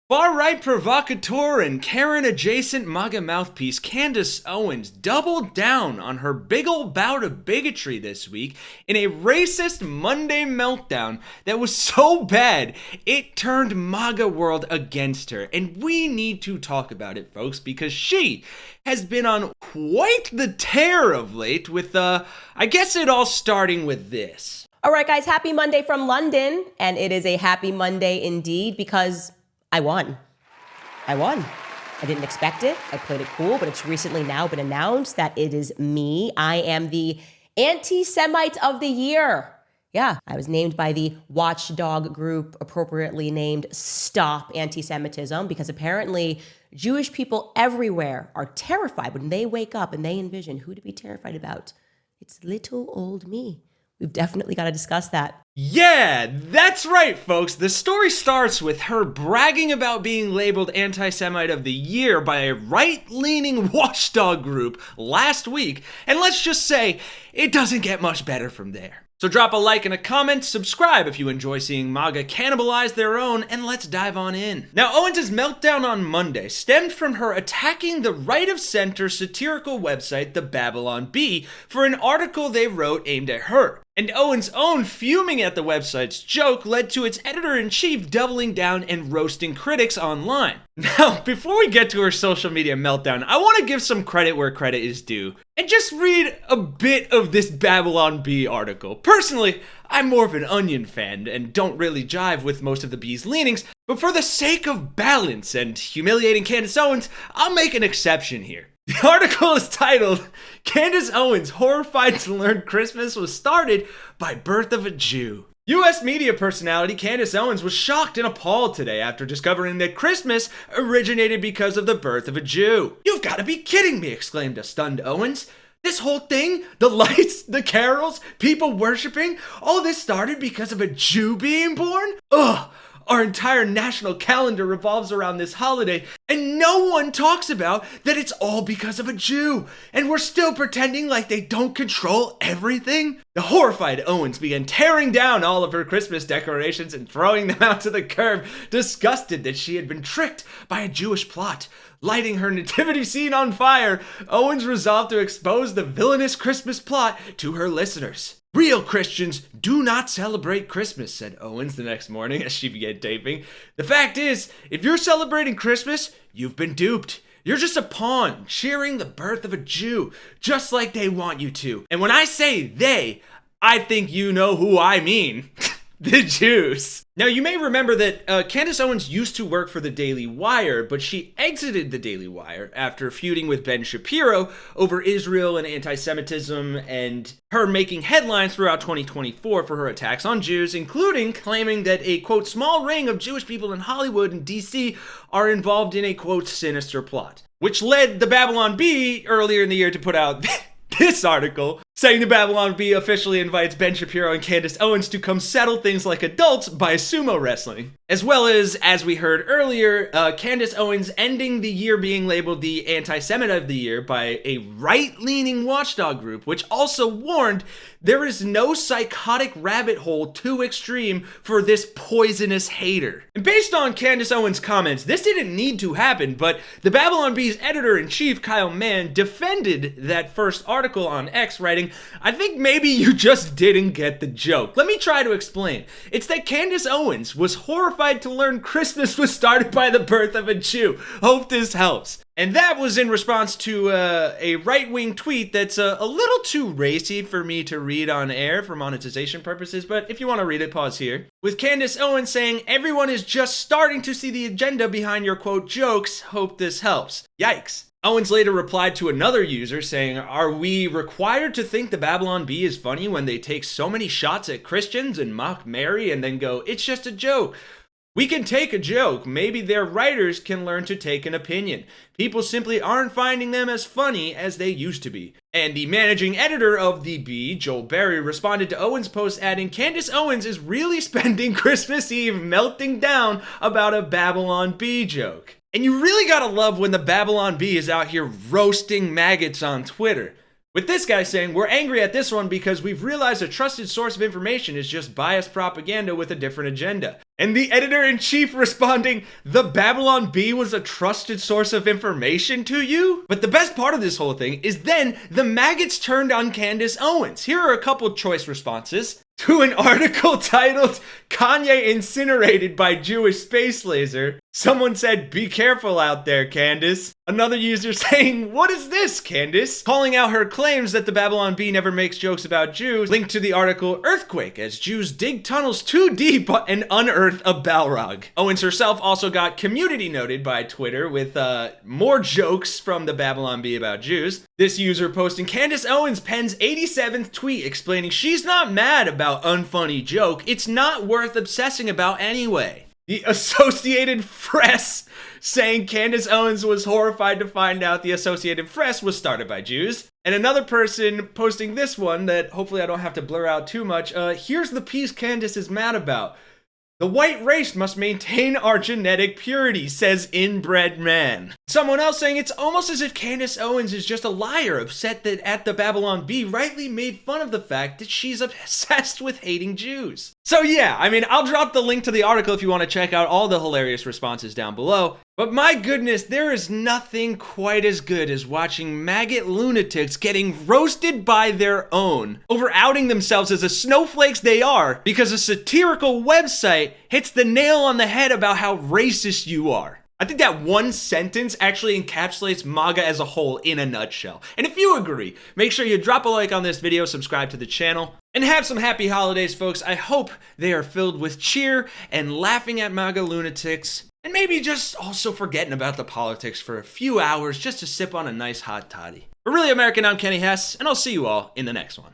Far-right provocateur and Karen-adjacent MAGA mouthpiece Candace Owens doubled down on her big ol' bout of bigotry this week in a racist Monday meltdown that was so bad it turned MAGA world against her. And we need to talk about it, folks, because she has been on quite the tear of late with, I guess it all starting with this. All right, guys, happy Monday from London. And it is a happy Monday indeed because I won. I didn't expect it. I played it cool, but it's recently now been announced that it is me. I am the anti-Semite of the year. Yeah, I was named by the watchdog group appropriately named Stop Anti-Semitism because apparently Jewish people everywhere are terrified when they wake up and they envision who to be terrified about. It's little old me. We've definitely got to discuss that. Yeah, that's right, folks. The story starts with her bragging about being labeled Anti-Semite of the Year by a right-leaning watchdog group last week, and let's just say, it doesn't get much better from there. So drop a like and a comment, subscribe if you enjoy seeing MAGA cannibalize their own, and let's dive on in. Now, Owens' meltdown on Monday stemmed from her attacking the right-of-center satirical website, the Babylon Bee, for an article they wrote aimed at her. And Owens' own fuming at the website's joke led to its editor-in-chief doubling down and roasting critics online. Now, before we get to her social media meltdown, I want to give some credit where credit is due, and just read a bit of this Babylon Bee article. Personally, I'm more of an Onion fan and don't really jive with most of the Bee's leanings, but for the sake of balance and humiliating Candace Owens, I'll make an exception here. The article is titled, Candace Owens horrified to learn Christmas was started by birth of a Jew. U.S. media personality Candace Owens was shocked and appalled today after discovering that Christmas originated because of the birth of a Jew. "You've got to be kidding me," exclaimed a stunned Owens. "This whole thing, the lights, the carols, people worshiping, all this started because of a Jew being born? Ugh! Our entire national calendar revolves around this holiday, and no one talks about that it's all because of a Jew, and we're still pretending like they don't control everything?" The horrified Owens began tearing down all of her Christmas decorations and throwing them out to the curb, disgusted that she had been tricked by a Jewish plot. Lighting her nativity scene on fire, Owens resolved to expose the villainous Christmas plot to her listeners. "Real Christians do not celebrate Christmas," said Owens the next morning as she began taping. "The fact is, if you're celebrating Christmas, you've been duped. You're just a pawn cheering the birth of a Jew, just like they want you to. And when I say they, I think you know who I mean." The Jews. Now, you may remember that Candace Owens used to work for the Daily Wire, but she exited the Daily Wire after feuding with Ben Shapiro over Israel and anti-Semitism, and her making headlines throughout 2024 for her attacks on Jews, including claiming that a, quote, small ring of Jewish people in Hollywood and DC are involved in a, quote, sinister plot. Which led the Babylon Bee earlier in the year to put out this article, saying the Babylon Bee officially invites Ben Shapiro and Candace Owens to come settle things like adults by sumo wrestling. As well as we heard earlier, Candace Owens ending the year being labeled the Anti-Semite of the Year by a right-leaning watchdog group, which also warned there is no psychotic rabbit hole too extreme for this poisonous hater. And based on Candace Owens' comments, this didn't need to happen, but the Babylon Bee's editor-in-chief, Kyle Mann, defended that first article on X, writing, "I think maybe you just didn't get the joke. Let me try to explain. It's that Candace Owens was horrified to learn Christmas was started by the birth of a Jew. Hope this helps." And that was in response to a right-wing tweet that's a little too racy for me to read on air for monetization purposes, but if you want to read it, pause here. With Candace Owens saying, "Everyone is just starting to see the agenda behind your, quote, jokes. Hope this helps." Yikes. Owens later replied to another user saying, "Are we required to think the Babylon Bee is funny when they take so many shots at Christians and mock Mary and then go, it's just a joke? We can take a joke. Maybe their writers can learn to take an opinion. People simply aren't finding them as funny as they used to be." And the managing editor of the Bee, Joel Berry, responded to Owens' post adding, "Candace Owens is really spending Christmas Eve melting down about a Babylon Bee joke." And you really gotta love when the Babylon Bee is out here roasting maggots on Twitter. With this guy saying, we're angry at this one because we've realized a trusted source of information is just biased propaganda with a different agenda. And the editor-in-chief responding, the Babylon Bee was a trusted source of information to you? But the best part of this whole thing is then the maggots turned on Candace Owens. Here are a couple choice responses to an article titled, Kanye Incinerated by Jewish Space Laser. Someone said, be careful out there, Candace. Another user saying, what is this, Candace? Calling out her claims that the Babylon Bee never makes jokes about Jews. Linked to the article, Earthquake, as Jews dig tunnels too deep and unearth a Balrog. Owens herself also got community noted by Twitter with more jokes from the Babylon Bee about Jews. This user posting, Candace Owens pens 87th tweet explaining she's not mad about unfunny joke. It's not worth obsessing about anyway. The Associated Press saying Candace Owens was horrified to find out the Associated Press was started by Jews. And another person posting this one that hopefully I don't have to blur out too much. Here's the piece Candace is mad about. The white race must maintain our genetic purity, says inbred man. Someone else saying it's almost as if Candace Owens is just a liar, upset that at the Babylon Bee rightly made fun of the fact that she's obsessed with hating Jews. So yeah, I mean, I'll drop the link to the article if you want to check out all the hilarious responses down below. But my goodness, there is nothing quite as good as watching maggot lunatics getting roasted by their own over outing themselves as the snowflakes they are because a satirical website hits the nail on the head about how racist you are. I think that one sentence actually encapsulates MAGA as a whole in a nutshell. And if you agree, make sure you drop a like on this video, subscribe to the channel, and have some happy holidays, folks. I hope they are filled with cheer and laughing at MAGA lunatics, and maybe just also forgetting about the politics for a few hours just to sip on a nice hot toddy. For Really American, I'm Kenny Hesse, and I'll see you all in the next one.